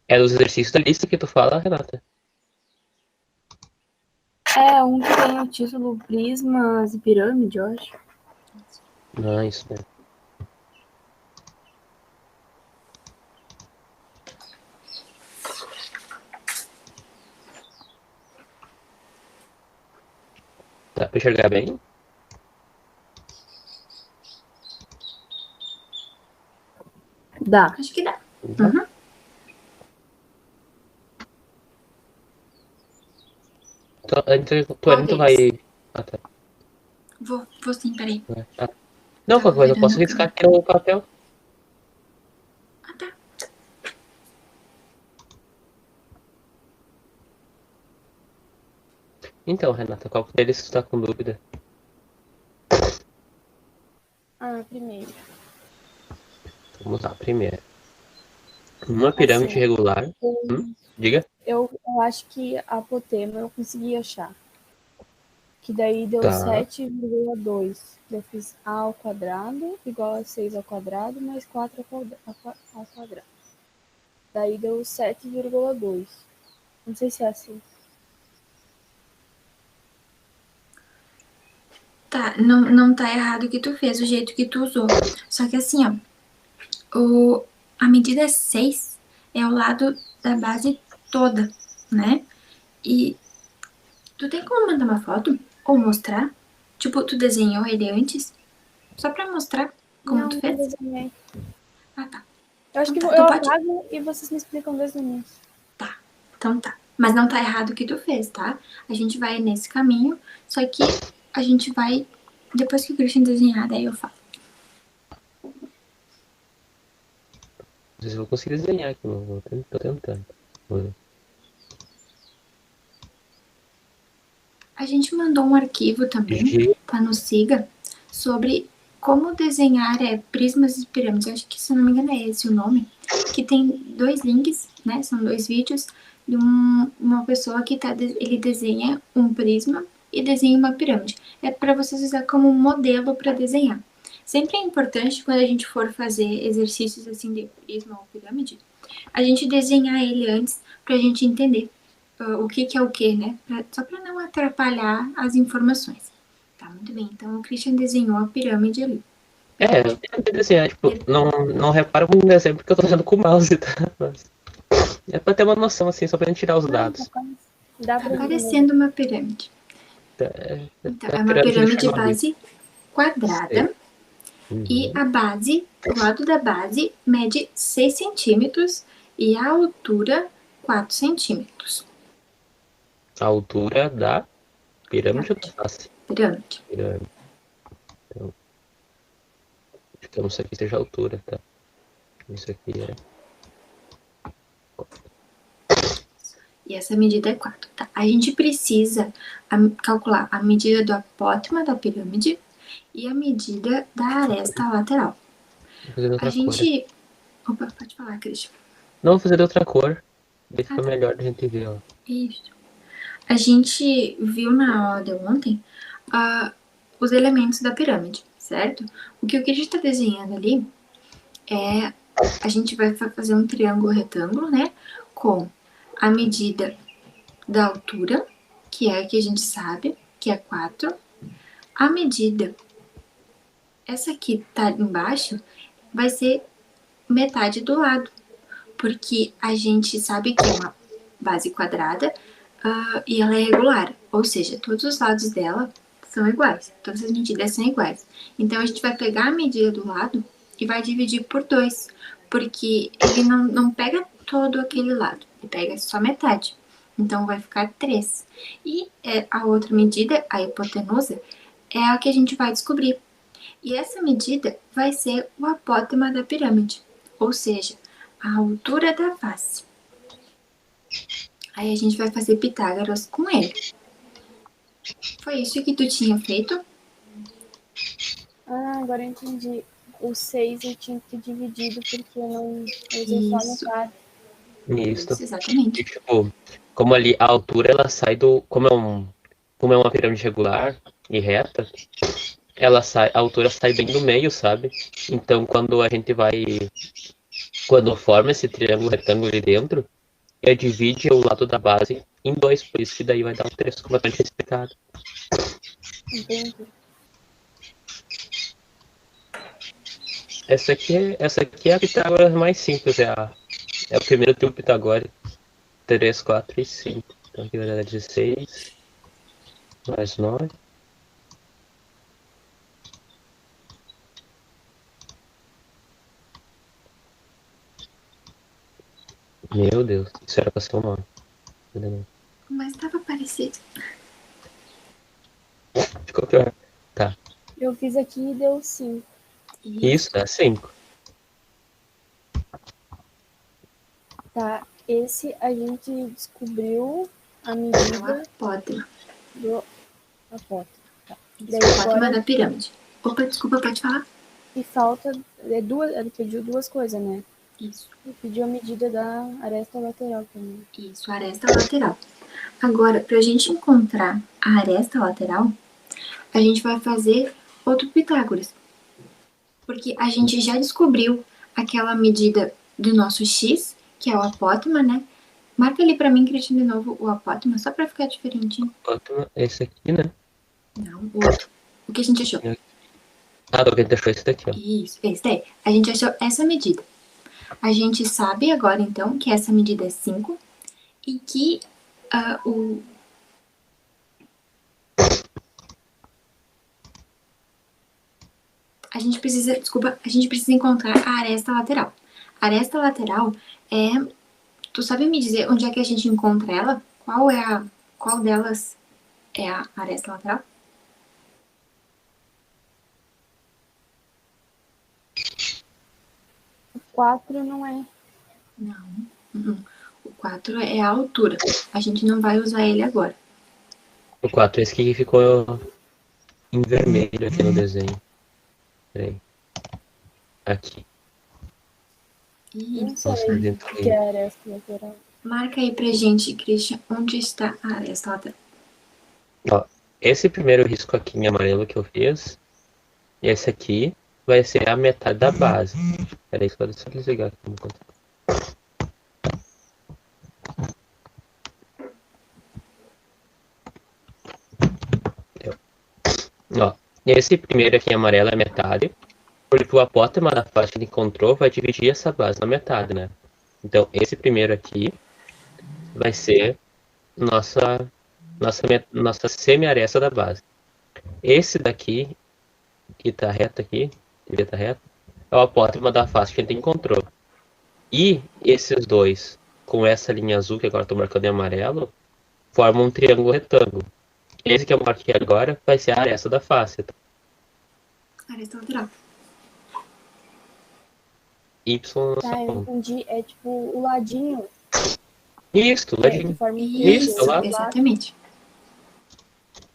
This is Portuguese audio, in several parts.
É dos exercícios da lista que tu fala, Renata? É um que tem o título Prismas e Pirâmide, eu acho. Não, é isso mesmo. Dá pra enxergar bem? Dá. Acho que dá. Tá. Uhum. Tu Qual vai... deles? Ah, tá. Vou sim, peraí. Ah. Não, Tava qualquer coisa eu virando posso a riscar câmera. aqui no papel. Ah, tá. Então, Renata, qual deles tu tá com dúvida? Primeiro. Vamos lá, primeiro. Uma pirâmide Assim, regular. Diga. eu acho que a apotema eu consegui achar. Que daí deu Tá. 7,2. Eu fiz A ao quadrado igual a 6 ao quadrado mais 4 ao quadrado. Daí deu 7,2. Não sei se é assim. Tá, não tá errado o que tu fez, o jeito que tu usou. Só que assim, ó, a medida 6 é o lado da base toda, né? E tu tem como mandar uma foto? Ou mostrar? Tipo, tu desenhou ele antes? Só pra mostrar como tu Não fez? desenhei. Ah, tá. Eu acho Então que tá, eu tu pode... apago e vocês me explicam desde o início. Tá, então tá. Mas não tá errado o que tu fez, tá? A gente vai nesse caminho, só que a gente vai... Depois que o Christian desenhar, daí eu falo. Não sei se eu vou conseguir desenhar aqui, mas tô tentando. A gente mandou um arquivo também, G. tá no Siga, sobre como desenhar prismas e pirâmides. Eu acho que, se eu não me engano, é esse o nome. Que tem 2 links, né? São 2 vídeos de uma pessoa que ele desenha um prisma e desenha uma pirâmide. É para vocês usar como modelo para desenhar. Sempre é importante, quando a gente for fazer exercícios assim de prisma ou pirâmide, a gente desenhar ele antes pra gente entender o que é o que, né? Só para não atrapalhar as informações. Tá, muito bem. Então, o Christian desenhou a pirâmide ali. Eu tentei desenhar, tipo, não repara muito no desenho porque eu tô fazendo com o mouse, tá? Mas é pra ter uma noção, assim, só pra gente tirar os Não, dados. dá Tá pra parecendo uma pirâmide. Então, É a é uma pirâmide de pirâmide Chernobyl. base Sei. quadrada. E a base, o lado da base, mede 6 centímetros e a altura 4 centímetros. A altura da pirâmide ou da face? Pirâmide. Pirâmide. Então, acho que isso aqui seja a altura, tá? Isso aqui é... E essa medida é 4, tá? A gente precisa calcular a medida do apótema da pirâmide e a medida da aresta lateral. Vou fazer de outra A cor. gente... Opa, pode falar, Christian. Não, vou fazer de outra cor. Daí Ah, fica tá. melhor da gente ver, ó. Isso. A gente viu na aula de ontem os elementos da pirâmide, certo? O que a gente está desenhando ali é... A gente vai fazer um triângulo retângulo, né? Com a medida da altura, que é a que a gente sabe, que é 4. A medida, essa aqui tá embaixo, vai ser metade do lado, porque a gente sabe que é uma base quadrada e ela é regular, ou seja, todos os lados dela são iguais, todas as medidas são iguais. Então, a gente vai pegar a medida do lado e vai dividir por 2, porque ele não pega todo aquele lado, ele pega só metade. Então, vai ficar 3. E a outra medida, a hipotenusa, é a que a gente vai descobrir. E essa medida vai ser o apótema da pirâmide, ou seja, a altura da face. Aí a gente vai fazer Pitágoras com ele. Foi isso que tu tinha feito? Agora eu entendi. O 6 eu tinha que ter dividido porque eu não usei só a metade. Isso. Exatamente. E, tipo, como ali a altura ela sai do... Como é uma pirâmide regular e reta, a altura sai bem do meio, sabe? Então quando a gente vai... Quando forma esse triângulo retângulo ali dentro, e divide o lado da base em 2, por isso que daí vai dar um 3 como eu tinha explicado. Entendi. Essa aqui é a Pitágoras mais simples, é o primeiro trio pitagórico. 3, 4 e 5. Então aqui vai dar 16 mais 9. Meu Deus, isso era pra ser um 9. Mas tava parecido. Ficou pior. Tá. Eu fiz aqui e deu 5. Isso dá 5. Tá, esse a gente descobriu a É o medida apótema. do apótema. Tá. Isso, Daí o apótema agora da pirâmide. Opa, desculpa, pode falar? e falta ele pediu duas coisas, né? Isso, Ele pediu a medida da aresta lateral também. isso, a aresta lateral. Agora, pra gente encontrar a aresta lateral, a gente vai fazer outro Pitágoras. Porque a gente já descobriu aquela medida do nosso x, que é o apótema, né? Marca ali pra mim, Cristian, de novo o apótema, só pra ficar diferentinho. Esse aqui, né? Não, o outro. O que a gente achou? Ah, a gente achou esse daqui, ó. Isso, esse daí. A gente achou essa medida. A gente sabe agora, então, que essa medida é 5 e que a gente precisa encontrar a aresta lateral. A aresta lateral é... Tu sabe me dizer onde é que a gente encontra ela? Qual delas é a aresta lateral? O 4 não é. Não. O 4 é a altura. A gente não vai usar ele agora. O 4, esse aqui ficou em vermelho aqui no desenho. Peraí. Aqui. Não Isso. Nossa, sei dentro o que é a aresta lateral. Marca aí pra gente, Christian, onde está a aresta lateral. Ó, esse primeiro risco aqui em amarelo que eu fiz, e esse aqui vai ser a metade da base. Peraí, só deixa eu desligar aqui. Ó, esse primeiro aqui em amarelo é metade, porque o apótema da faixa que ele encontrou vai dividir essa base na metade, né? Então, esse primeiro aqui vai ser nossa semi-aresta da base. Esse daqui, que tá reto aqui, devia estar reto, é o apótema da face que a gente encontrou. E esses dois, com essa linha azul, que agora estou marcando em amarelo, formam um triângulo retângulo. Esse que eu marquei agora vai ser a aresta da face. Tá? Aresta lateral. Y Tá, eu entendi. É tipo o ladinho. Isso, Que ladinho. forma um Isso, triângulo. lá. Exatamente.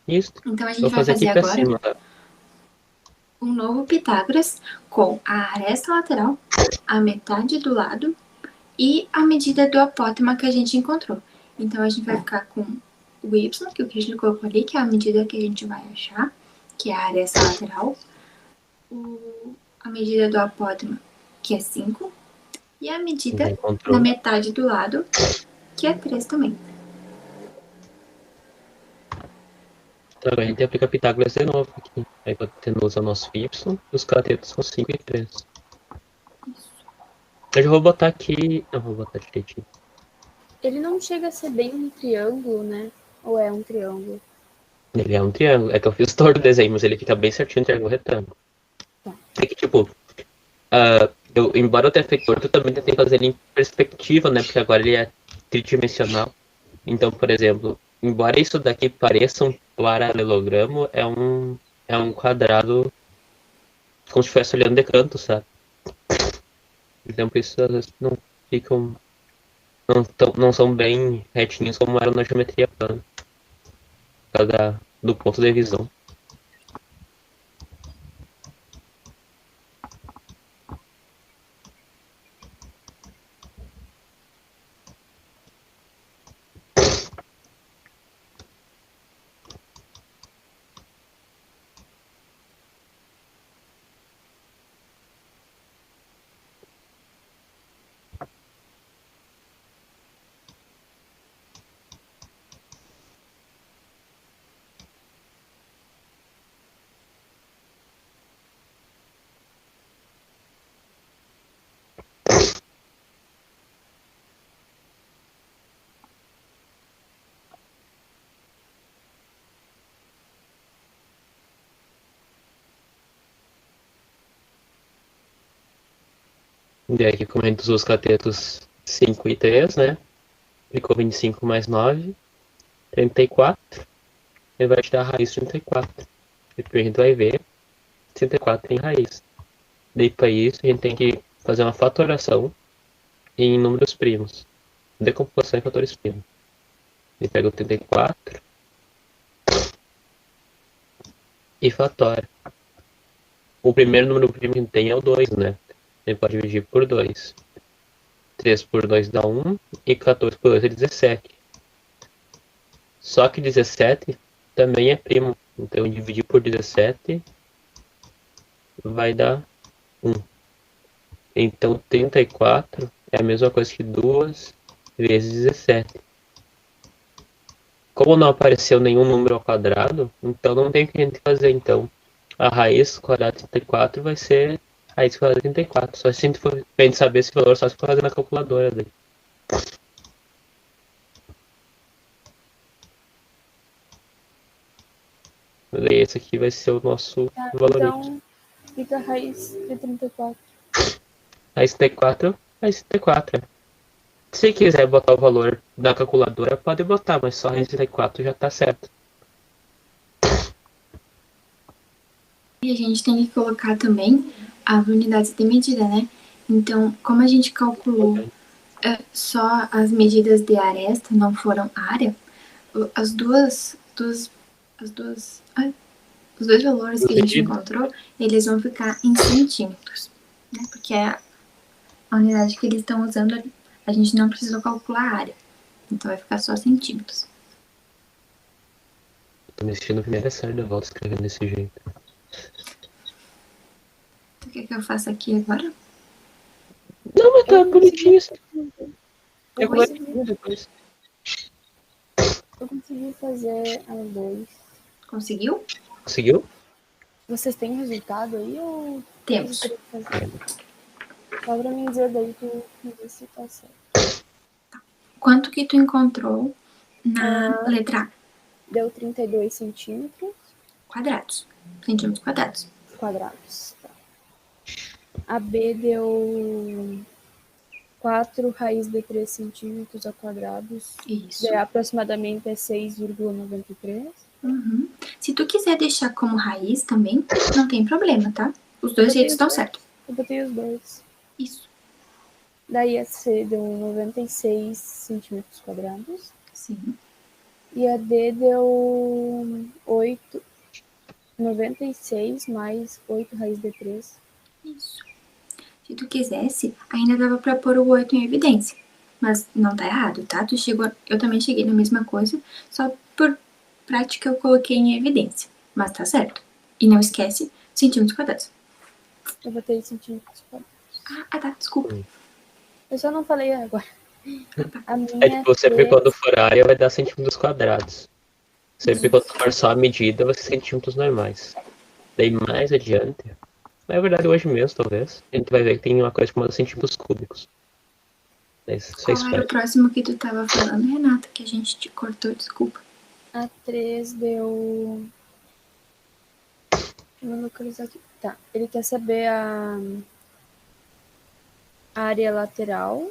Isso. Então a gente Vou vai fazer fazer aqui pra agora cima, tá? um novo Pitágoras com a aresta lateral, a metade do lado e a medida do apótema que a gente encontrou. Então a gente vai ficar com o y, que o Christian colocou ali, que é a medida que a gente vai achar, que é a aresta lateral, a medida do apótema, que é 5, e a medida na metade do lado, que é 3 também. Então, a gente aplica Pitágoras de novo aqui. Aí tendo usar o nosso Y, os catetos são 5 e 3. Eu já vou botar aqui. Não, vou botar direitinho. Ele não chega a ser bem um triângulo, né? Ou é um triângulo? Ele é um triângulo. É que eu fiz todo o desenho, mas ele fica bem certinho, um triângulo retângulo. Tá. É que, tipo, embora eu tenha feito torto, eu também tentei fazer ele em perspectiva, né? Porque agora ele é tridimensional. Então, por exemplo, embora isso daqui pareça um paralelogramo, é um quadrado como se estivesse olhando de canto, sabe? Então, por isso, às vezes, não ficam. Não são bem retinhos como eram na geometria plana. Por causa do ponto de visão. E aqui, como a gente usou os catetos 5 e 3, né? Ficou 25 mais 9, 34. Ele vai te dar a raiz de 34. Depois a gente vai ver 34 tem raiz. Daí para isso a gente tem que fazer uma fatoração em números primos. Decomposição em fatores primos. Ele pega o 34 e fatora. O primeiro número primo que a gente tem é o 2, né? Ele pode dividir por 2. 3 por 2 dá 1 e 14 por 2 é 17. Só que 17 também é primo. Então dividir por 17 vai dar 1. Então 34 é a mesma coisa que 2 vezes 17. Como não apareceu nenhum número ao quadrado, então não tem o que a gente fazer. Então a raiz quadrada de 34 vai ser raiz quadrada de 34. Só se a gente for pra gente saber esse valor, só se for fazer na calculadora daí. Esse aqui vai ser o nosso valor. Então, fica a raiz de 34. Raiz de 34, raiz de 34. Se quiser botar o valor da calculadora, pode botar, mas só raiz de 34 já tá certo. E a gente tem que colocar também as unidades de medida, né? Então, como a gente calculou só as medidas de aresta, não foram área, os dois valores que a gente encontrou, eles vão ficar em centímetros, né? Porque é a unidade que eles estão usando, a gente não precisou calcular a área. Então vai ficar só centímetros. Tô me assistindo a primeira série da volta escrevendo desse jeito. O que eu faço aqui agora? Não, mas tá bonitinho isso. Eu consegui fazer a 2. Conseguiu? Conseguiu? Vocês têm resultado aí ou... Temos. Só pra mim dizer daí que ver se tá certo. Quanto que tu encontrou na letra A? Deu 32 centímetros. Quadrados. Centímetros quadrados. Quadrados. Tá. A B deu 4 raiz de 3 centímetros a quadrados. Isso. Daí, aproximadamente é 6,93. Uhum. Se tu quiser deixar como raiz também, não tem problema, tá? Os dois jeitos estão certos. Eu botei os dois. Isso. Daí a C deu 96 centímetros quadrados. Sim. E a D deu 96 mais 8 raiz de 3. Isso. Se tu quisesse, ainda dava pra pôr o 8 em evidência. Mas não tá errado, tá? Eu também cheguei na mesma coisa, só por prática eu coloquei em evidência. Mas tá certo. E não esquece, centímetros quadrados. Eu botei centímetros quadrados. Ah, tá, desculpa. Eu só não falei agora. A minha É tipo, sempre quando for área vai dar centímetros quadrados. Sempre quando for só a medida vai ser centímetros normais. Daí mais adiante, na verdade hoje mesmo talvez, a gente vai ver que tem uma coisa chamada centímetros cúbicos. Qual era o próximo que tu tava falando, Renata, que a gente te cortou, desculpa. A 3 deu... Vou localizar aqui. Tá, ele quer saber a área lateral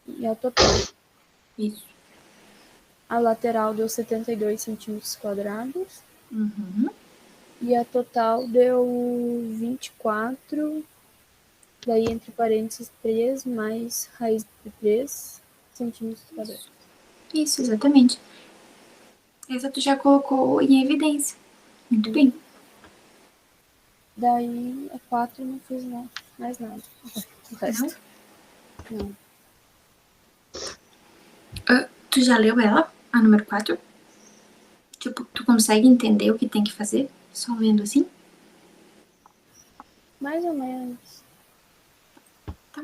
e a total. Isso. A lateral deu 72 centímetros quadrados. E a total deu 24, daí entre parênteses 3 mais raiz de 3 centímetros quadrados. Isso, exatamente. Essa tu já colocou em evidência. Muito bem. Daí a 4 não fiz mais nada. O resto. Não. Tu já leu ela, a número 4? Tipo, tu consegue entender o que tem que fazer? Só lendo assim? Mais ou menos. Tá.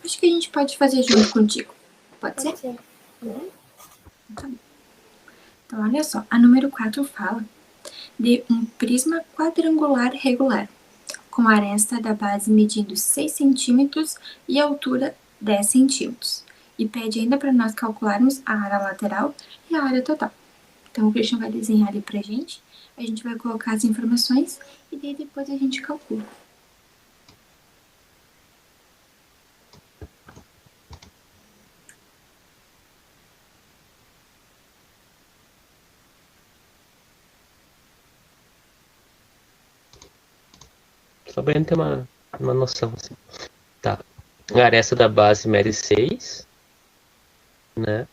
Acho que a gente pode fazer junto contigo. Pode ser? Tá bom. Então, olha só. A número 4 fala de um prisma quadrangular regular, com a aresta da base medindo 6 centímetros e a altura 10 centímetros. E pede ainda para nós calcularmos a área lateral e a área total. Então, o Christian vai desenhar ali pra gente, a gente vai colocar as informações e daí depois a gente calcula. Só pra gente ter uma noção, assim. Tá. A aresta da base mede 6, né?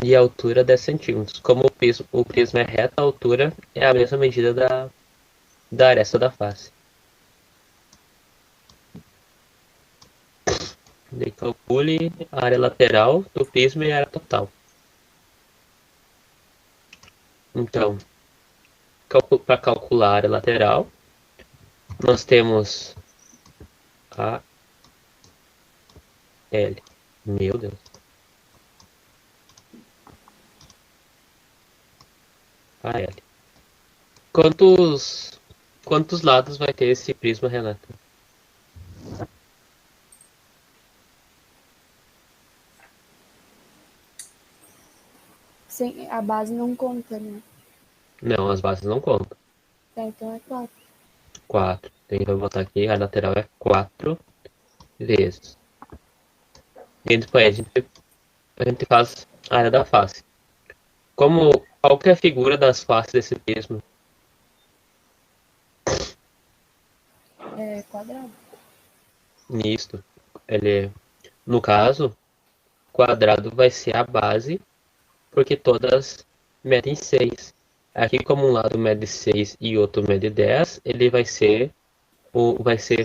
E a altura 10 centímetros. Como o prisma é reto, a altura é a mesma medida da aresta da face. Daí calcule a área lateral do prisma e a área total. Então, para calcular a área lateral, nós temos a L. Meu Deus. A L. Quantos lados vai ter esse prisma, Renata? A base não conta, né? Não, as bases não contam. Tá, então é 4. 4. Então, vai botar aqui, a lateral é 4 vezes. E depois a gente faz a área da face. Qual que é a figura das faces desse prisma? É quadrado. Nisto, no caso, quadrado vai ser a base, porque todas medem 6. Aqui, como um lado mede 6 e outro mede 10, ele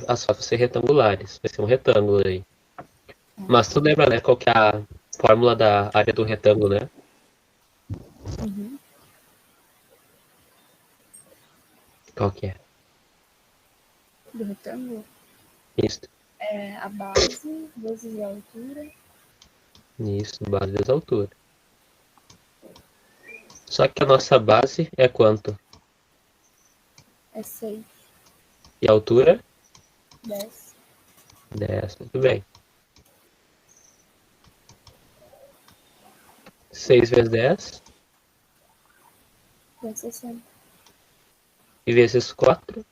as faces ser retangulares. Vai ser um retângulo aí. Mas tu lembra, né, qual que é a fórmula da área do retângulo, né? Uhum. Qual que é? Do retângulo? Isso, É a base vezes a altura. isso, base vezes altura. Só que a nossa base é quanto? É 6. E a altura? 10. 10, muito bem. 6 vezes 10 Dá 60. e vezes 4,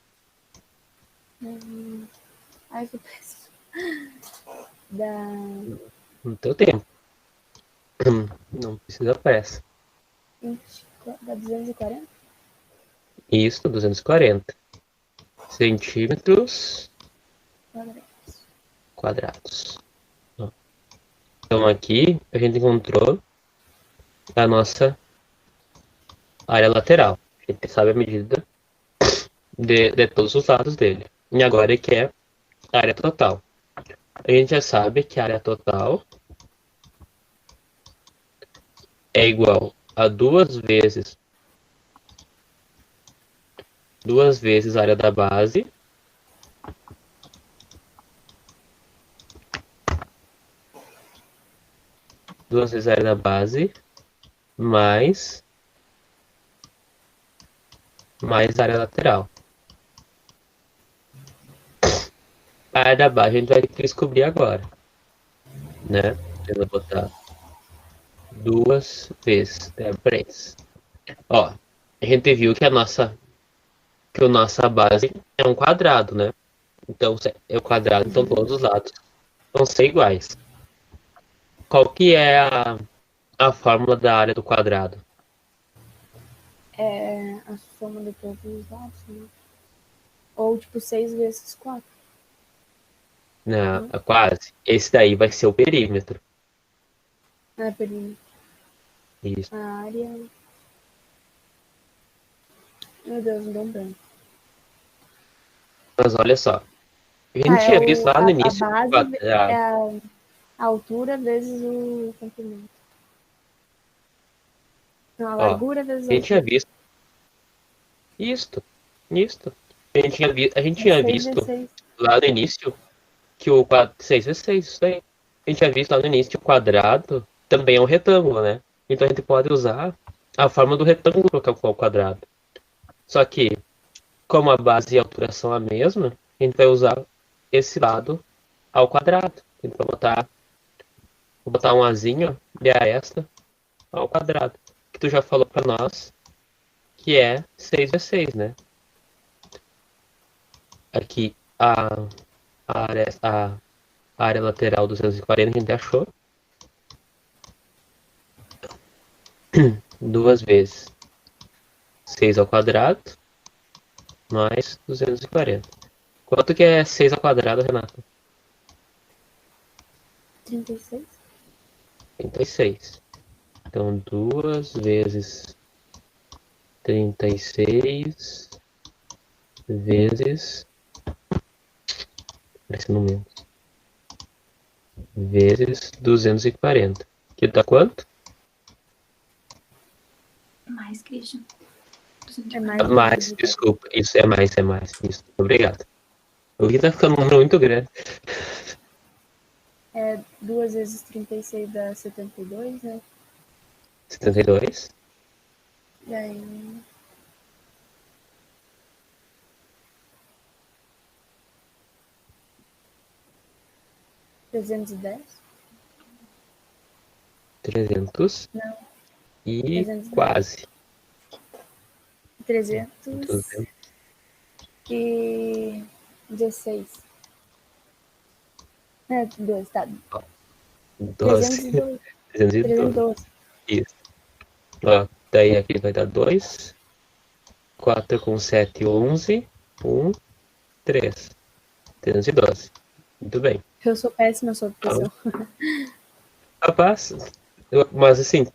Ai, que péssimo. Dá no teu tempo. Não precisa pressa. 20, dá 240? Isso, 240 centímetros Quadrados. quadrados. Então aqui a gente encontrou a nossa área lateral. A gente sabe a medida de todos os lados dele. E agora ele quer a área total. A gente já sabe que a área total é igual a duas vezes a área da base mais a área lateral. A área da base a gente vai ter que descobrir agora, né? Eu vou botar duas vezes 3. Ó, a gente viu que a nossa base é um quadrado, né? Então, se é o quadrado, então todos os lados vão ser iguais. Qual que é a fórmula da área do quadrado? É a soma de todos os lados, né? Ou tipo 6 vezes 4. Não, é quase. Esse daí vai ser o perímetro. Ah, perímetro. Isso. A área. Meu Deus, não deu um branco. Mas olha só. A gente tinha visto lá no a início o base quadrado. é a altura vezes o comprimento. Não, a Ó, largura vezes a a gente tinha altura. visto isto. A gente É tinha 6 visto vezes 6. lá no início que o quadrado. 6 vezes 6, isso aí. A gente tinha visto lá no início que o quadrado também é um retângulo, né? Então a gente pode usar a forma do retângulo para calcular o quadrado. Só que, como a base e a altura são a mesma, a gente vai usar esse lado ao quadrado. A gente vai vou botar um azinho de aresta ao quadrado. Que tu já falou para nós que é 6 vezes 6, né? Aqui a área lateral 240 a gente achou. 2 vezes 6 ao quadrado mais 240. Quanto que é 6 ao quadrado, Renata? 36. 36. Então, 2 vezes 36 vezes... Parece no menos. Vezes 240. Que dá quanto? Mais, Christian. É mais Mais, desculpa. Isso, é mais. Isso, obrigado. O que tá ficando um número muito grande. 2 vezes 36 dá 72, né? 72. Daí... 310? 300. Não. E 310. quase. 316. É, 2, tá. 12. 312. 312. Isso. Ó, daí aqui vai dar 2. 4 com 7, 11. 1, 3. 312. Muito bem. Eu sou péssima sob pressão. Rapaz, mas assim,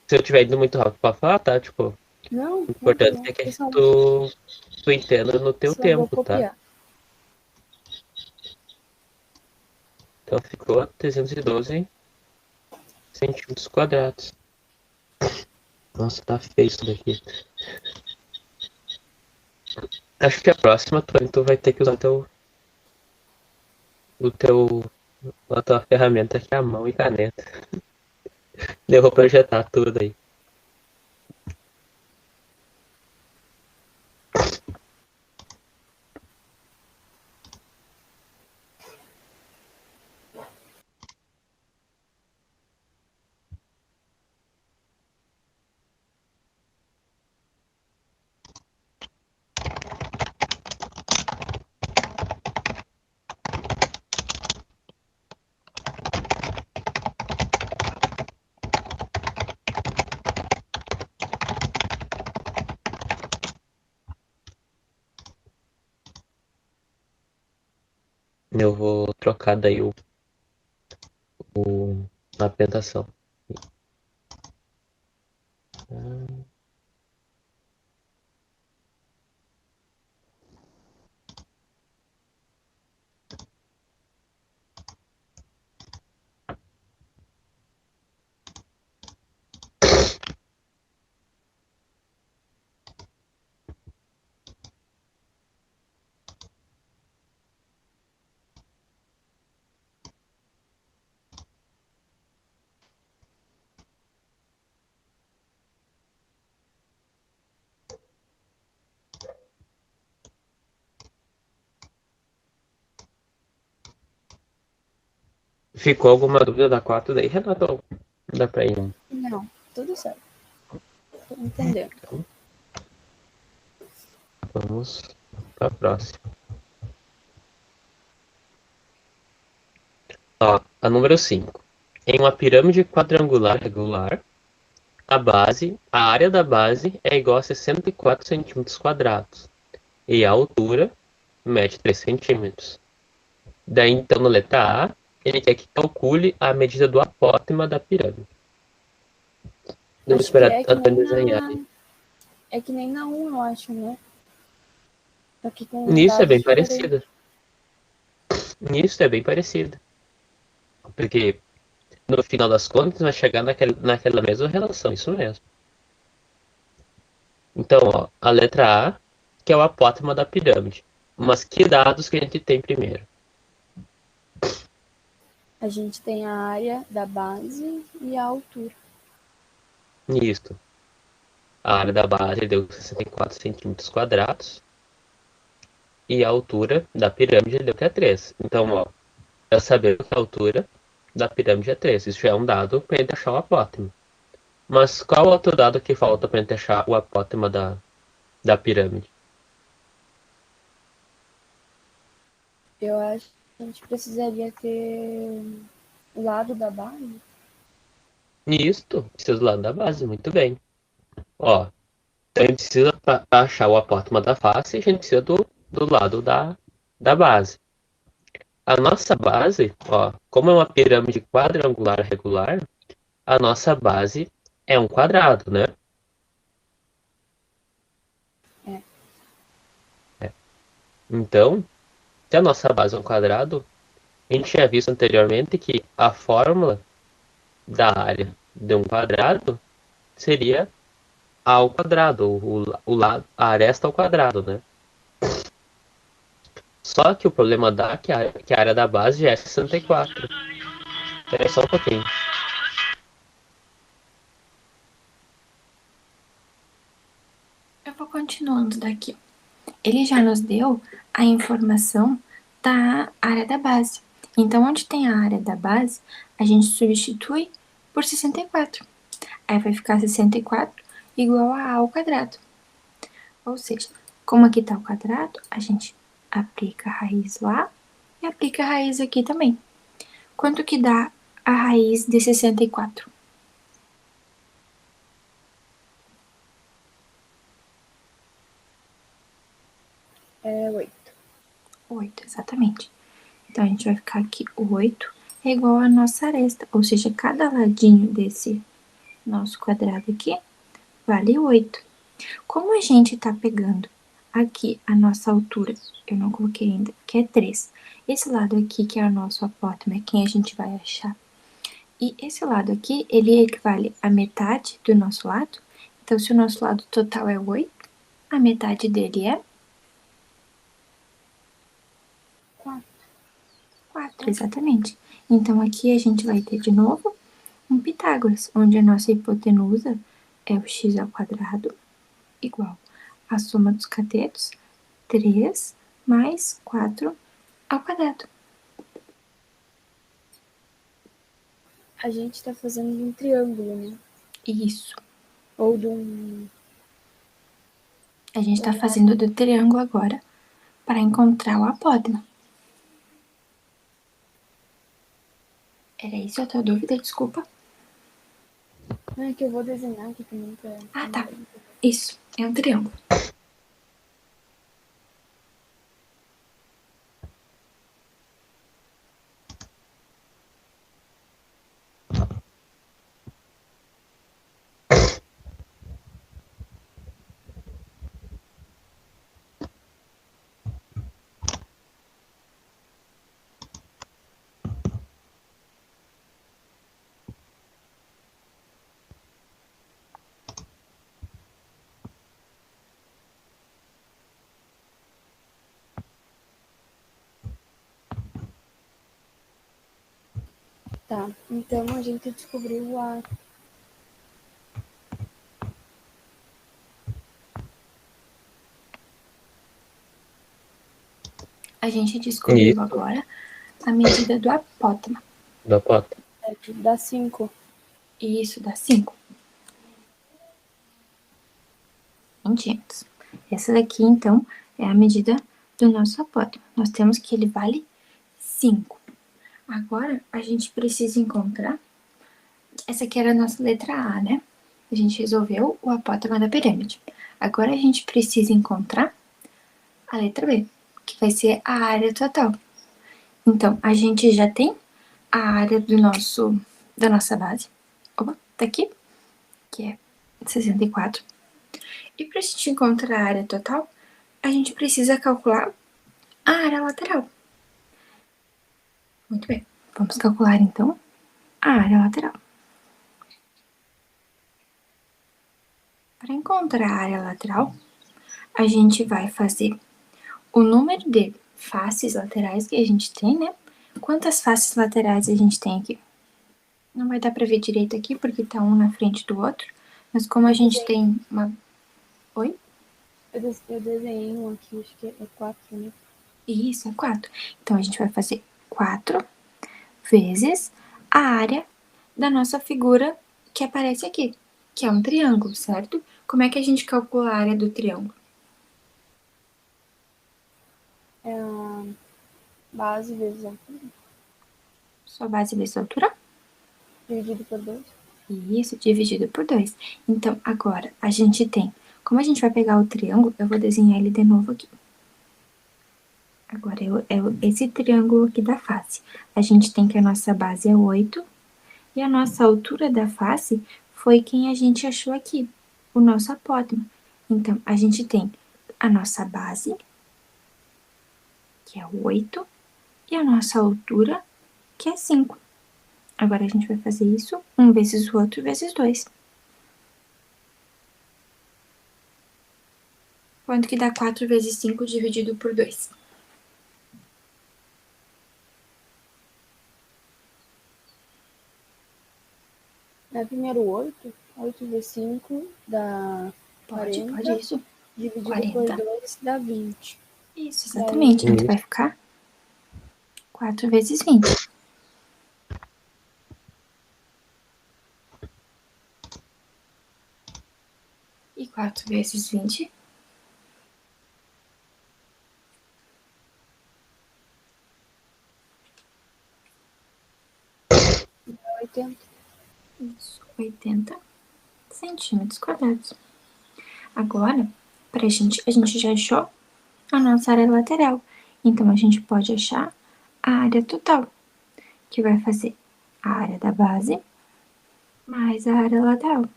se eu tiver indo muito rápido pra falar, tá? Tipo, Não, o importante é que tu entenda no teu só vou tempo, tá? copiar. Então ficou 312 centímetros quadrados. Nossa, tá feio isso daqui. Acho que a próxima tu vai ter que usar a tua ferramenta que é a mão e caneta. Eu vou projetar tudo aí. Eu vou trocar daí a apresentação. Ficou alguma dúvida da 4 daí, Renato? Dá pra ir? Não, tudo certo. Tô entendendo. Então, vamos pra próxima. Ó, a número 5. Em uma pirâmide quadrangular regular, a área da base é igual a 64 centímetros quadrados e a altura mede 3 centímetros. Daí, então, na letra A, ele quer que calcule a medida do apótema da pirâmide. Vamos Acho que esperar até desenhar. É que nem na 1, eu acho, né? Aqui com Nisso é bem dados diferentes. parecido. Nisso é bem parecido. Porque, no final das contas, vai chegar naquela mesma relação, isso mesmo. Então, ó, a letra A, que é o apótema da pirâmide. Mas que dados que a gente tem primeiro? A gente tem a área da base e a altura. Isso. A área da base deu 64 centímetros quadrados. E a altura da pirâmide deu que é 3. Então, ó, para saber que a altura da pirâmide é 3. Isso já é um dado para a gente achar o apótema. Mas qual outro dado que falta para a gente achar o apótema da pirâmide? Eu acho que a gente precisaria ter o lado da base. Isso, precisa do lado da base, muito bem. Ó, Então a gente precisa, para achar o apótema da face, a gente precisa do lado da base. A nossa base, ó, como é uma pirâmide quadrangular regular, a nossa base é um quadrado, né? Então, se a nossa base é um quadrado, a gente tinha visto anteriormente que a fórmula da área de um quadrado seria a ao quadrado, o lado, a aresta ao quadrado, né? Só que o problema dá que a área da base já é 64. Espera só um pouquinho. Eu vou continuando daqui. Ele já nos deu a informação da área da base. Então, onde tem a área da base, a gente substitui por 64. Aí vai ficar 64 igual a ao quadrado. Ou seja, como aqui está o quadrado, a gente aplica a raiz lá e aplica a raiz aqui também. Quanto que dá a raiz de 64? É 8. 8, exatamente. Então, a gente vai ficar aqui, o 8 é igual a nossa aresta, ou seja, cada ladinho desse nosso quadrado aqui vale 8. Como a gente tá pegando aqui a nossa altura, eu não coloquei ainda, que é 3. Esse lado aqui, que é o nosso apótemo, é quem a gente vai achar. E esse lado aqui, ele equivale à metade do nosso lado. Então, se o nosso lado total é 8, a metade dele é 4, exatamente. Então, aqui a gente vai ter de novo um Pitágoras, onde a nossa hipotenusa é o x ao quadrado igual a soma dos catetos, 3 mais 4 ao quadrado. A gente tá fazendo de um triângulo, né? Isso. Ou de um... A gente tá fazendo do triângulo agora para encontrar o apótema. Era isso a tua dúvida? Desculpa. Não, é que eu vou desenhar aqui também pra... Ah, tá. Isso, é um triângulo. Tá, então a gente descobriu a... A gente descobriu Isso. agora a medida do apótema. Do apótema. Dá 5. E isso dá 5 centímetros. Essa daqui, então, é a medida do nosso apótema. Nós temos que ele vale 5. Agora, a gente precisa encontrar... Essa aqui era a nossa letra A, né? A gente resolveu o apótema da pirâmide. Agora, a gente precisa encontrar a letra B, que vai ser a área total. Então, a gente já tem a área da nossa base. Opa, tá aqui, que é 64. E para a gente encontrar a área total, a gente precisa calcular a área lateral. Muito bem, vamos calcular então a área lateral. Para encontrar a área lateral, a gente vai fazer o número de faces laterais que a gente tem, né? Quantas faces laterais a gente tem aqui? Não vai dar para ver direito aqui, porque tá um na frente do outro. Mas como a gente tem uma... Oi? Eu desenhei um aqui, acho que é 4, né? Isso, é 4. Então, a gente vai fazer 4 vezes a área da nossa figura que aparece aqui, que é um triângulo, certo? Como é que a gente calcula a área do triângulo? É a base vezes a altura, Só base vezes altura? dividido por 2. Isso, dividido por 2. Então, agora, a gente tem, Como a gente vai pegar o triângulo, eu vou desenhar ele de novo aqui. Agora, esse triângulo aqui da face. A gente tem que a nossa base é 8 e a nossa altura da face foi quem a gente achou aqui, o nosso apótema. Então, a gente tem a nossa base, que é 8, e a nossa altura, que é 5. Agora, a gente vai fazer isso 1 vezes o outro vezes 2. Quanto que dá 4 vezes 5 dividido por 2? É primeiro 8. 8 vezes 5 dá 40. Pode isso. Dividido 40. por 2 dá 20. Isso, exatamente. Daí... Então, vai ficar 4 vezes 20. E 4 vezes 20? Dá 80. Isso, 80 centímetros quadrados. Agora, a gente já achou a nossa área lateral. Então, a gente pode achar a área total, que vai fazer a área da base mais a área lateral.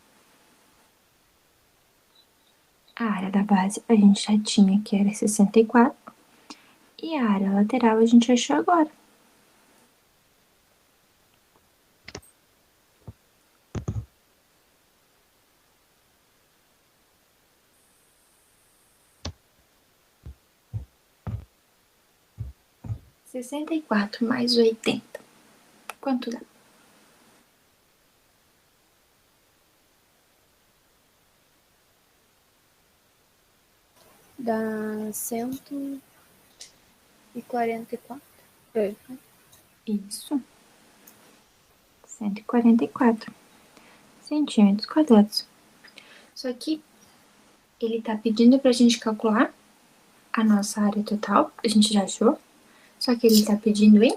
A área da base a gente já tinha, que era 64, e a área lateral a gente achou agora. Sessenta e quatro mais 80. Quanto dá? Dá 144. Isso. 144 centímetros quadrados. Só que ele tá pedindo pra gente calcular a nossa área total, a gente já achou, só que ele tá pedindo em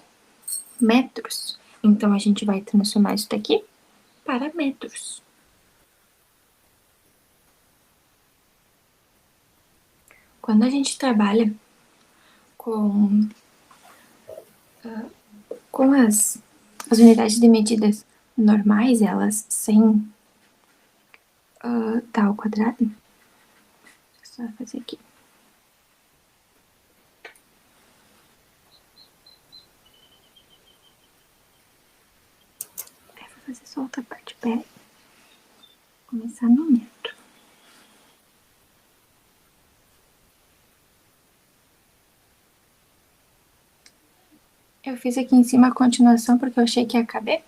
metros. Então, a gente vai transformar isso daqui para metros. Quando a gente trabalha com as unidades de medidas normais, elas sem tá ao quadrado, só fazer aqui. Vou fazer só outra parte, pera. Começar no metro. Eu fiz aqui em cima a continuação porque eu achei que ia caber,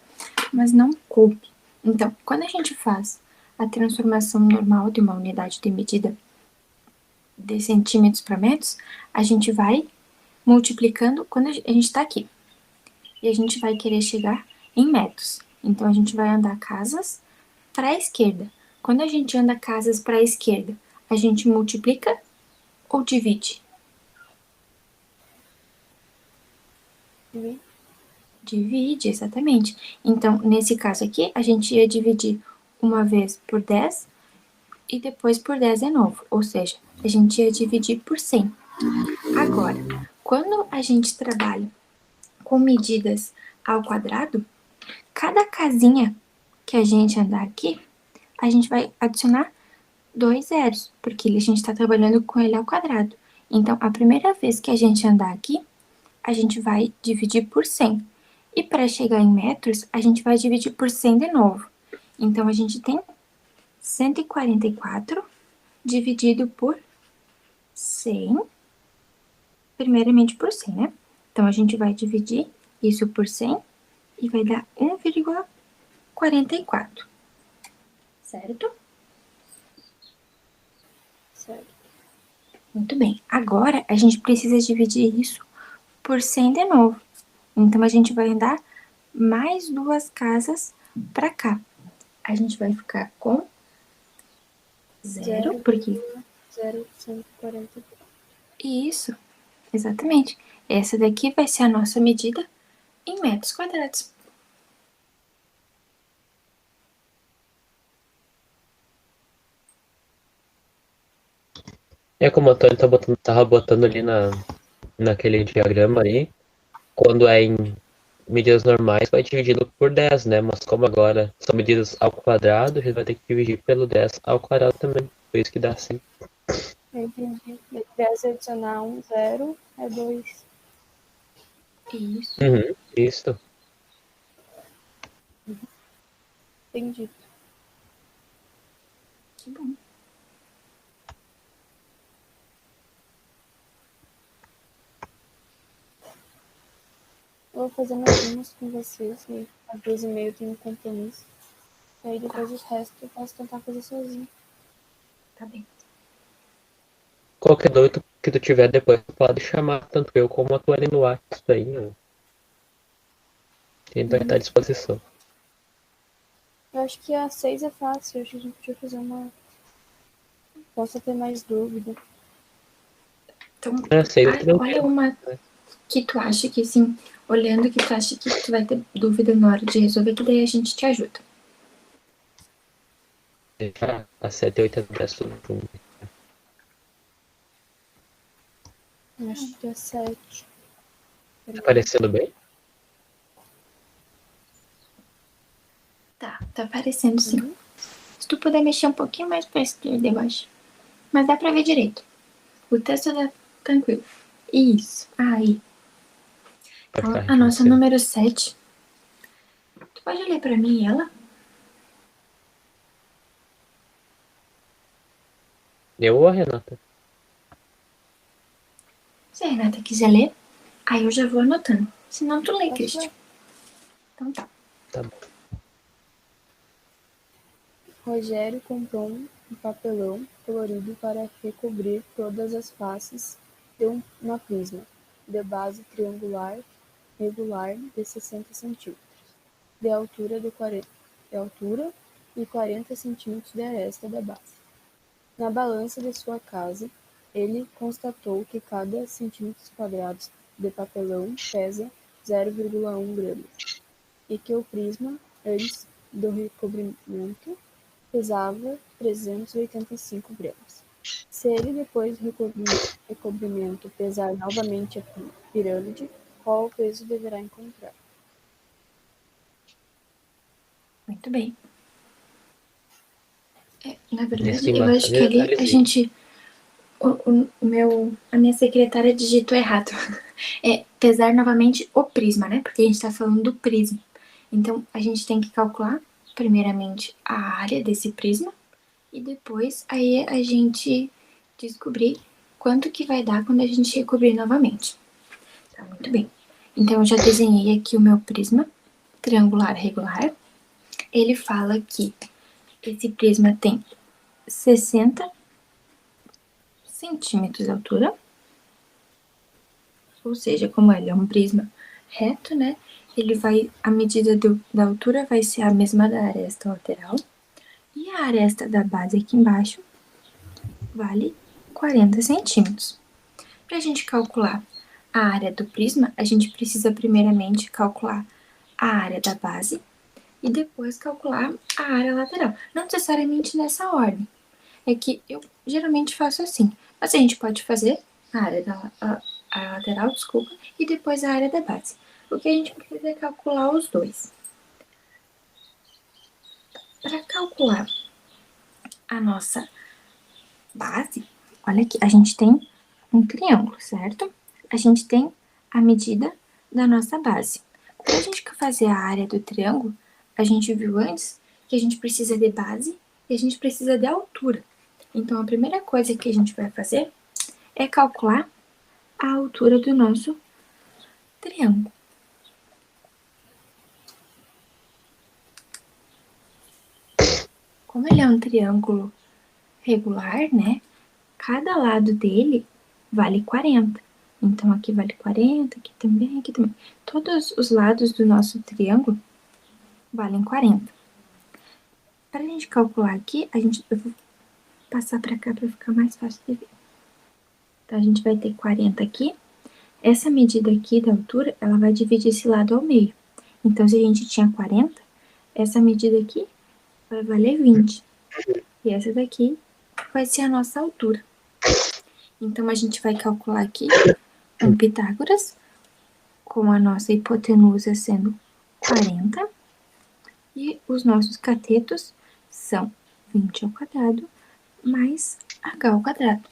mas não coube. Então, quando a gente faz a transformação normal de uma unidade de medida de centímetros para metros, a gente vai multiplicando quando a gente está aqui. E a gente vai querer chegar em metros. Então, a gente vai andar casas para a esquerda. Quando a gente anda casas para a esquerda, a gente multiplica ou divide? Divide, exatamente. Então, nesse caso aqui, a gente ia dividir uma vez por 10 e depois por 10 de novo. Ou seja, a gente ia dividir por 100. Agora, quando a gente trabalha com medidas ao quadrado, cada casinha que a gente andar aqui, a gente vai adicionar 2 zeros, porque a gente está trabalhando com ele ao quadrado. Então, a primeira vez que a gente andar aqui, a gente vai dividir por 100. E para chegar em metros, a gente vai dividir por 100 de novo. Então, a gente tem 144 dividido por 100, primeiramente por 100, né? Então, a gente vai dividir isso por 100 e vai dar 1,44. Certo? Certo. Muito bem. Agora, a gente precisa dividir isso por 100 de novo. Então, a gente vai andar mais 2 casas para cá. A gente vai ficar com 0, porque... 0,144. Isso, exatamente. Essa daqui vai ser a nossa medida em metros quadrados. É como o Antônio tava botando ali naquele diagrama ali, quando é em medidas normais, vai dividindo por 10, né? Mas como agora são medidas ao quadrado, a gente vai ter que dividir pelo 10 ao quadrado também. Por isso que dá assim. Eu entendi. 10 adicionar 1, 0 é 2. Isso. Uhum, isso. Entendi. Que bom. Eu vou fazer mais umas com vocês, e às 2h30 eu tenho um compromisso. E aí depois os restos eu posso tentar fazer sozinho. Tá bem. Qualquer dúvida que tu tiver depois, pode chamar tanto eu como a tua ali no WhatsApp aí. Né? A gente vai estar à disposição. Eu acho que a 6 é fácil, eu acho que a gente podia fazer uma. Posso ter mais dúvida. Então, Sei, olha uma que tu acha que, assim, olhando que tu acha que tu vai ter dúvida na hora de resolver, que daí a gente te ajuda. A 7 e 8 é 10 tudo junto. Eu acho que é 7. Tá aparecendo bem? Tá aparecendo sim. Se tu puder mexer um pouquinho mais pra esquerda, eu acho. Mas dá pra ver direito. O texto tá tranquilo. Isso, aí. Então, a nossa número 7. Tu pode ler pra mim ela? Eu ou a Renata? Se a Renata quiser ler, aí eu já vou anotando. Senão tu lê, Posso Cristian. ler? Então tá. Tá bom. Rogério comprou um papelão colorido para recobrir todas as faces de uma prisma, de base triangular regular de 60 centímetros, de altura e 40 centímetros de aresta da base. Na balança de sua casa, ele constatou que cada centímetro quadrado de papelão pesa 0,1 gramas, e que o prisma, antes do recobrimento, pesava 385 gramas. Se ele depois do recobrimento pesar novamente a pirâmide, qual o peso deverá encontrar? Muito bem. Na verdade, Esse eu acho que ali a detalhezinho. gente... a minha secretária digitou errado. É pesar novamente o prisma, né? Porque a gente tá falando do prisma. Então, a gente tem que calcular, primeiramente, a área desse prisma. E depois, aí a gente descobrir quanto que vai dar quando a gente recobrir novamente. Tá, muito bem. Então, eu já desenhei aqui o meu prisma triangular regular. Ele fala que esse prisma tem 60 centímetros de altura. Ou seja, como ele é um prisma reto, né? Ele vai, a medida da altura vai ser a mesma da aresta lateral. E a aresta da base aqui embaixo vale 40 centímetros. Para a gente calcular a área do prisma, a gente precisa primeiramente calcular a área da base e depois calcular a área lateral. Não necessariamente nessa ordem. É que eu geralmente faço assim. Mas a gente pode fazer a área a lateral, desculpa, e depois a área da base. O que a gente precisa é calcular os dois. Para calcular a nossa base, olha aqui, a gente tem um triângulo, certo? A gente tem a medida da nossa base. Para a gente fazer a área do triângulo, a gente viu antes que a gente precisa de base e a gente precisa de altura. Então, a primeira coisa que a gente vai fazer é calcular a altura do nosso triângulo. Como ele é um triângulo regular, né? Cada lado dele vale 40. Então, aqui vale 40, aqui também, aqui também. Todos os lados do nosso triângulo valem 40. Para a gente calcular aqui, eu vou passar para cá para ficar mais fácil de ver. Então, a gente vai ter 40 aqui. Essa medida aqui da altura, ela vai dividir esse lado ao meio. Então, se a gente tinha 40, essa medida aqui vai valer 20. E essa daqui vai ser a nossa altura. Então, a gente vai calcular aqui um Pitágoras, com a nossa hipotenusa sendo 40, e os nossos catetos são 20 ao quadrado mais h ao quadrado.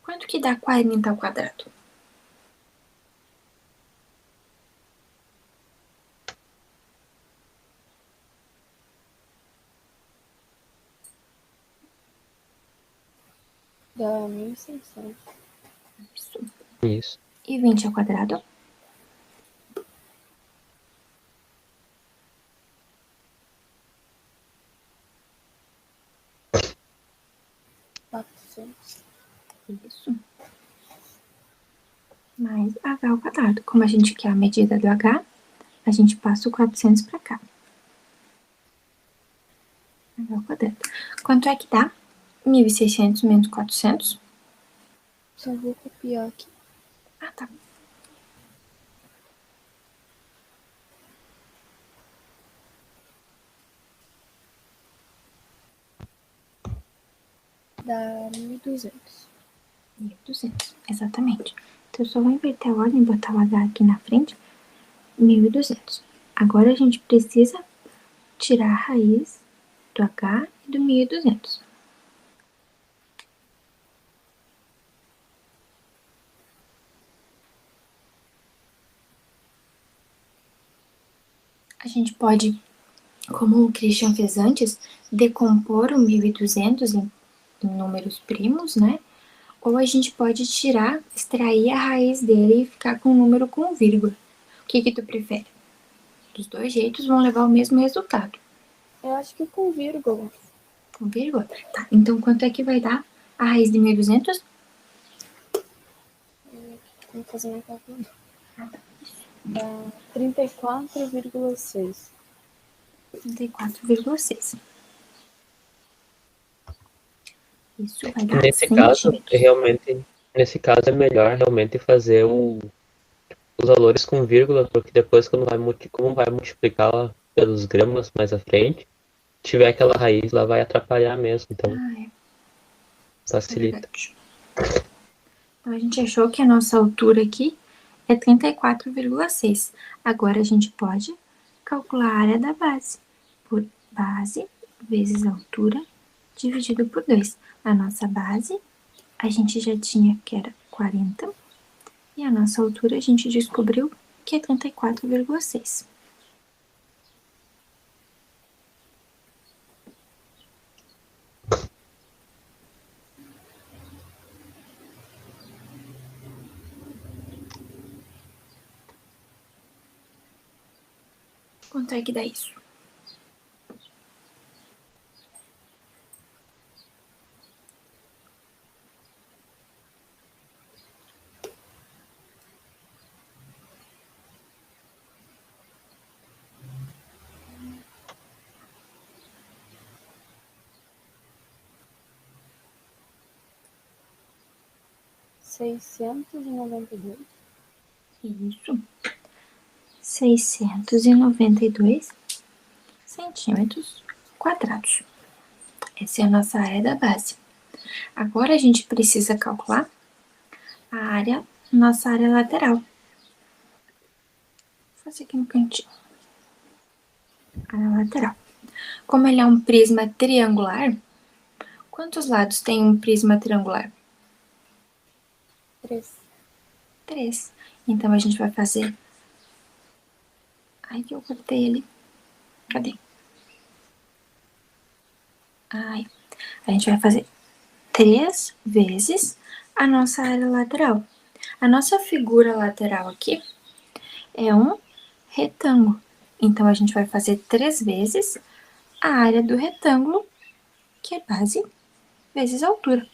Quanto que dá 40 ao quadrado? Dá 1.600. Isso. E 20 ao quadrado? 400. Isso. Mais h ao quadrado. Como a gente quer a medida do h, a gente passa o 400 para cá. H ao quadrado. Quanto é que dá? 1.600 menos 400? Só vou copiar aqui. Ah, tá. Dá 1.200. 1.200, exatamente. Então, eu só vou inverter a ordem e botar o h aqui na frente. 1.200. Agora, a gente precisa tirar a raiz do h e do 1.200. A gente pode, como o Christian fez antes, decompor o 1.200 em números primos, né? Ou a gente pode tirar, extrair a raiz dele e ficar com um número com vírgula. O que tu prefere? Dos dois jeitos vão levar ao mesmo resultado. Eu acho que com vírgula. Com vírgula? Tá, então quanto é que vai dar a raiz de 1.200? Vou fazer minha calculadora. Dá 34,6. 34,6. Isso vai dar Nesse caso, centímetros. nesse caso é melhor realmente fazer os valores com vírgula, porque depois como vai multiplicar pelos gramas mais à frente, tiver aquela raiz lá vai atrapalhar mesmo, então facilita. Então, a gente achou que a nossa altura aqui é 34,6. Agora, a gente pode calcular a área da base. Por base vezes altura dividido por 2. A nossa base, a gente já tinha que era 40. E a nossa altura, a gente descobriu que é 34,6. Quanto é que dá isso? R$ 692. Isso. 692 centímetros quadrados. Essa é a nossa área da base. Agora, a gente precisa calcular a área, nossa área lateral. Vou fazer aqui no cantinho. Área lateral. Como ele é um prisma triangular, quantos lados tem um prisma triangular? 3. 3. Então, a gente vai fazer... Ai, que eu cortei ele. Cadê? Ai. A gente vai fazer 3 vezes a nossa área lateral. A nossa figura lateral aqui é um retângulo. Então, a gente vai fazer 3 vezes a área do retângulo, que é base vezes altura.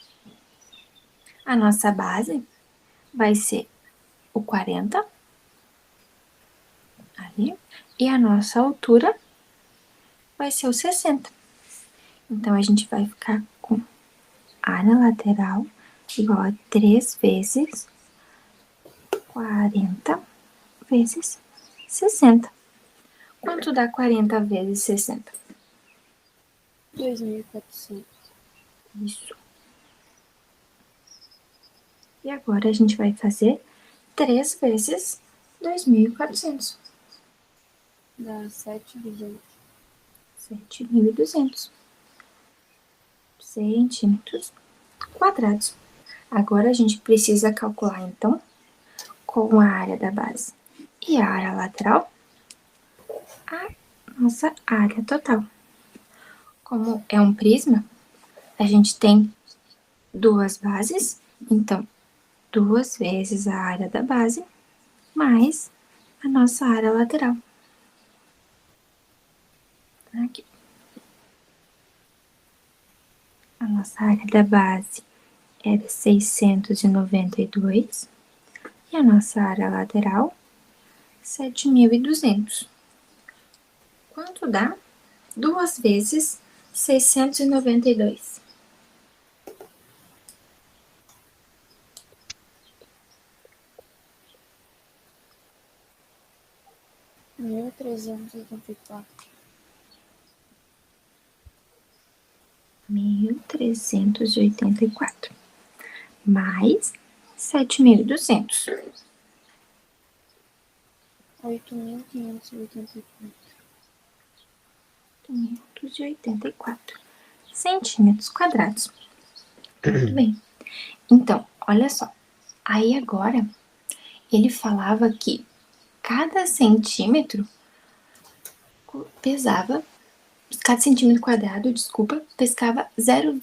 A nossa base vai ser o 40, ali, e a nossa altura vai ser o 60. Então, a gente vai ficar com área lateral igual a 3 vezes 40 vezes 60. Quanto dá 40 vezes 60? 2.400. Isso. E agora a gente vai fazer 3 vezes 2.400. Dá 7.200. 7.200 centímetros quadrados. Agora a gente precisa calcular, então, com a área da base e a área lateral, a nossa área total. Como é um prisma, a gente tem 2 bases, então 2 vezes a área da base mais a nossa área lateral. Aqui. A nossa área da base era 692 e a nossa área lateral 7.200. Quanto dá 2 vezes 692? Mil trezentos e oitenta e quatro. 1.384 mais 7.200. 8.584. 584 centímetros quadrados. Muito bem. Então, olha só. Aí agora, ele falava que cada centímetro pesava, cada centímetro quadrado, desculpa, pescava 0.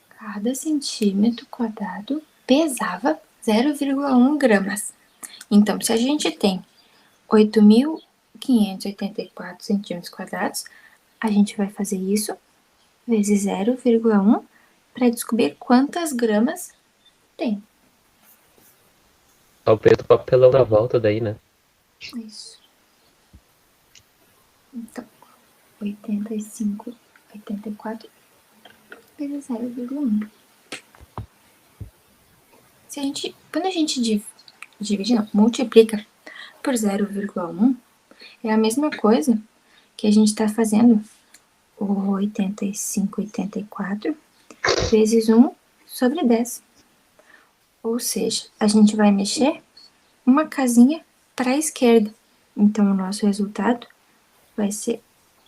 Cada centímetro quadrado pesava 0,1 gramas. Então, se a gente tem 8.584 centímetros quadrados, a gente vai fazer isso vezes 0,1 para descobrir quantas gramas tem. Só o preto papelão na volta daí, né? Isso. Então, 84 vezes 0,1. Quando a gente divide, não, multiplica por 0,1, é a mesma coisa que a gente está fazendo o 84 vezes 1 sobre 10. Ou seja, a gente vai mexer uma casinha para a esquerda. Então, o nosso resultado vai ser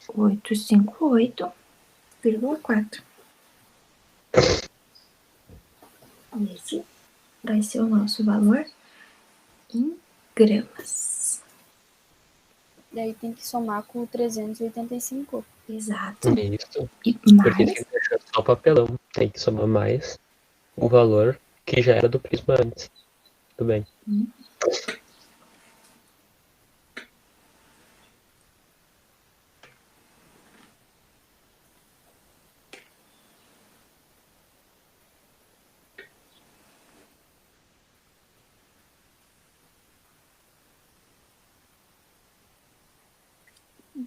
858,4. Esse vai ser o nosso valor em gramas. Daí tem que somar com o 385. Exato. Isso. E Porque mais, tem que deixar só o papelão. Tem que somar mais o valor que já era do prisma antes. Tudo bem.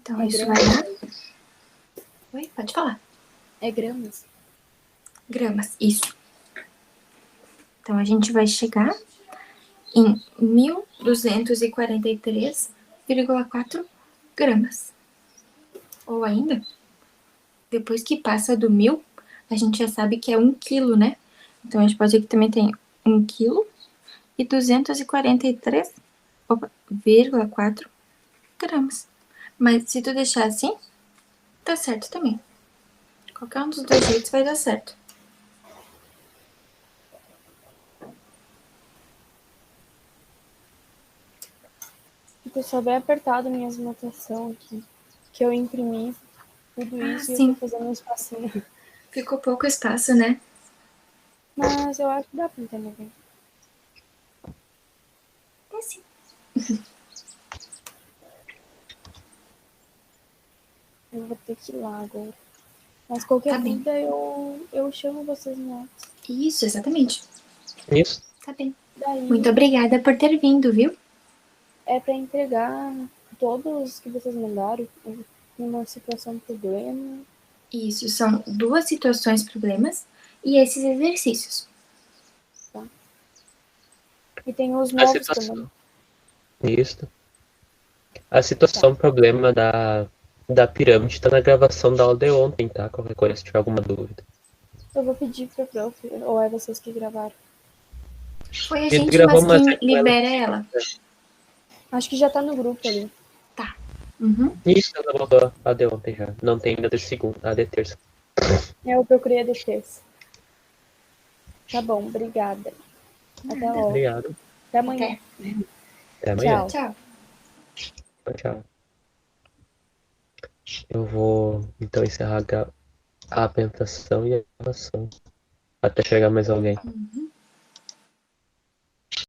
então isso vai dar... Oi, pode falar. É gramas? Gramas, isso. Então, a gente vai chegar em 1.243,4 gramas. Ou ainda, depois que passa do 1.000, a gente já sabe que é 1 quilo, né? Então, a gente pode dizer que também tem 1 quilo e 243,4 gramas. Mas se tu deixar assim, tá certo também. Qualquer um dos dois jeitos vai dar certo. Ficou só bem apertado minhas anotações aqui. Que eu imprimi tudo isso e sim. eu tô fazendo um espacinho. Ficou pouco espaço, né? Mas eu acho que dá pra entender bem. É sim. Eu vou ter que ir lá agora. Mas qualquer Tá bem. dúvida eu chamo vocês no WhatsApp. Isso, exatamente. Isso. Tá bem. Daí Muito obrigada por ter vindo, viu? é pra entregar todos que vocês mandaram numa situação problema. Isso, são 2 situações problemas e esses exercícios. Tá? E tem os A novos situação. também. Isso. A situação problema da pirâmide tá na gravação da aula de ontem, tá? Qualquer coisa, se tiver alguma dúvida. Eu vou pedir pro prof, ou é vocês que gravaram? Foi a A gente gente, gravou mas uma quem série com ela. libera é ela. Acho que já tá no grupo ali. Uhum. Isso, ela botou a de ontem já. Não tem ainda de segunda, a de terça. Eu procurei a de terça. Tá bom, obrigada. Até logo. Obrigado. Até amanhã. Até. Até amanhã. Tchau. Tchau. Tchau. Eu vou então encerrar a apresentação e a gravação. Até chegar mais alguém. Uhum.